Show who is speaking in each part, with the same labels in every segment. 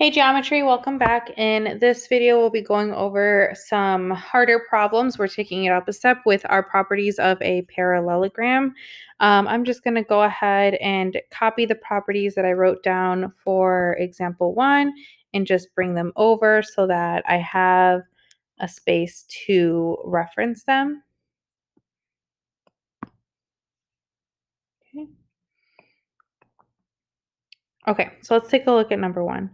Speaker 1: Hey Geometry, welcome back. In this video, we'll be going over some harder problems. We're taking it up a step with our properties of a parallelogram. I'm just going to go ahead and copy the properties that I wrote down for example 1 and just bring them over so that I have a space to reference them. Okay, so let's take a look at number 1.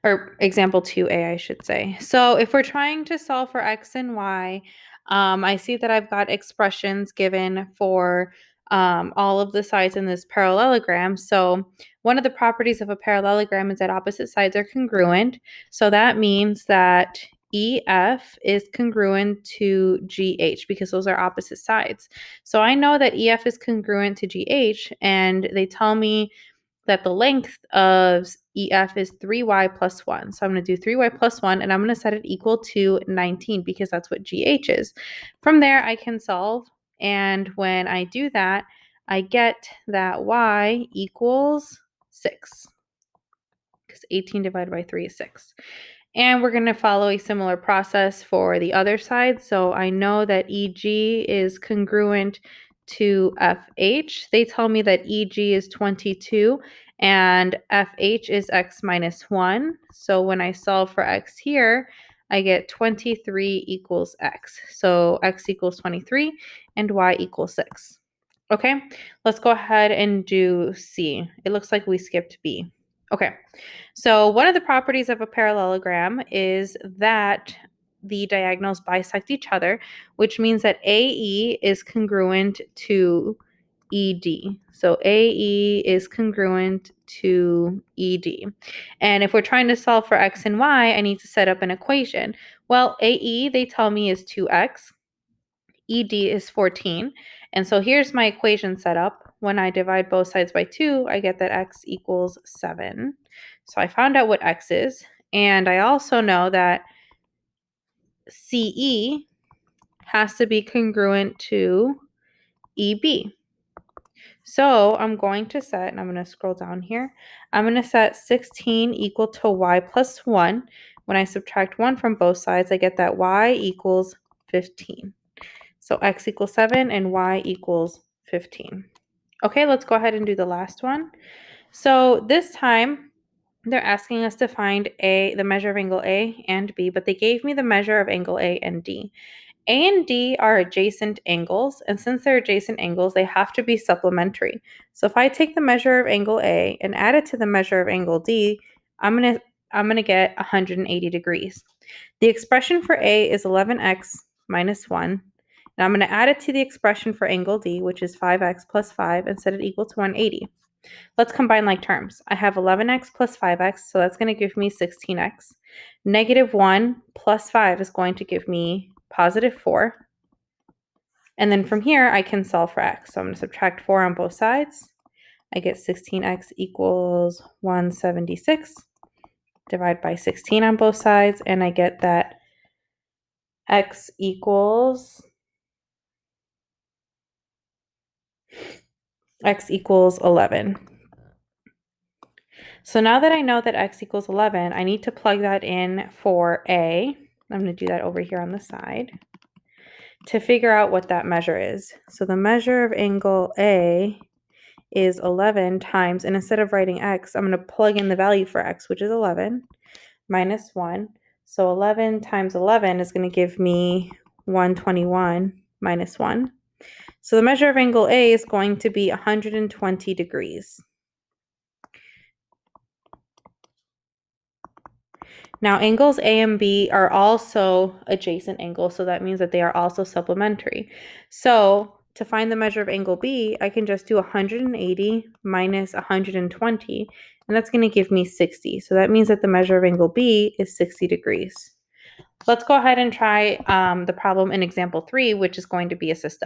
Speaker 1: Or example 2a, I should say. So if we're trying to solve for x and y, I see that I've got expressions given for all of the sides in this parallelogram. So one of the properties of a parallelogram is that opposite sides are congruent. So that means that EF is congruent to GH because those are opposite sides. So I know that EF is congruent to GH, and they tell me that the length of EF is 3y plus 1. So I'm going to do 3y plus 1, and I'm going to set it equal to 19 because that's what GH is. From there, I can solve, and when I do that, I get that y equals 6 because 18 divided by 3 is 6. And we're going to follow a similar process for the other side. So I know that EG is congruent to FH. They tell me that EG is 22 and FH is x minus 1. So when I solve for x here, I get 23 equals x. So x equals 23 and y equals 6. Okay, let's go ahead and do C. It looks like we skipped B. Okay, so one of the properties of a parallelogram is that the diagonals bisect each other, which means that AE is congruent to ED. So AE is congruent to ED. And if we're trying to solve for x and y, I need to set up an equation. Well, AE, they tell me, is 2x. ED is 14. And so here's my equation set up. When I divide both sides by 2, I get that x equals 7. So I found out what x is. And I also know that CE has to be congruent to EB. So I'm going to set, and I'm going to scroll down here, I'm going to set 16 equal to y plus 1. When I subtract 1 from both sides, I get that y equals 15. So x equals 7 and y equals 15. Okay, let's go ahead and do the last one. So this time, they're asking us to find the measure of angle A and B, but they gave me the measure of angle A and D. A and D are adjacent angles, and since they're adjacent angles, they have to be supplementary. So if I take the measure of angle A and add it to the measure of angle D, I'm gonna get 180 degrees. The expression for A is 11x minus 1, and I'm going to add it to the expression for angle D, which is 5x plus 5, and set it equal to 180. Let's combine like terms. I have 11x plus 5x, so that's going to give me 16x. Negative 1 plus 5 is going to give me positive 4. And then from here, I can solve for x. So I'm going to subtract 4 on both sides. I get 16x equals 176. Divide by 16 on both sides, and I get that x equals 11. So now that I know that x equals 11, I need to plug that in for A. I'm going to do that over here on the side to figure out what that measure is. So the measure of angle A is 11 times, and instead of writing x, I'm going to plug in the value for x, which is 11, minus 1. So 11 times 11 is going to give me 121 minus 1. So the measure of angle A is going to be 120 degrees. Now, angles A and B are also adjacent angles, so that means that they are also supplementary. So to find the measure of angle B, I can just do 180 minus 120, and that's going to give me 60. So that means that the measure of angle B is 60 degrees. Let's go ahead and try the problem in example 3, which is going to be a system.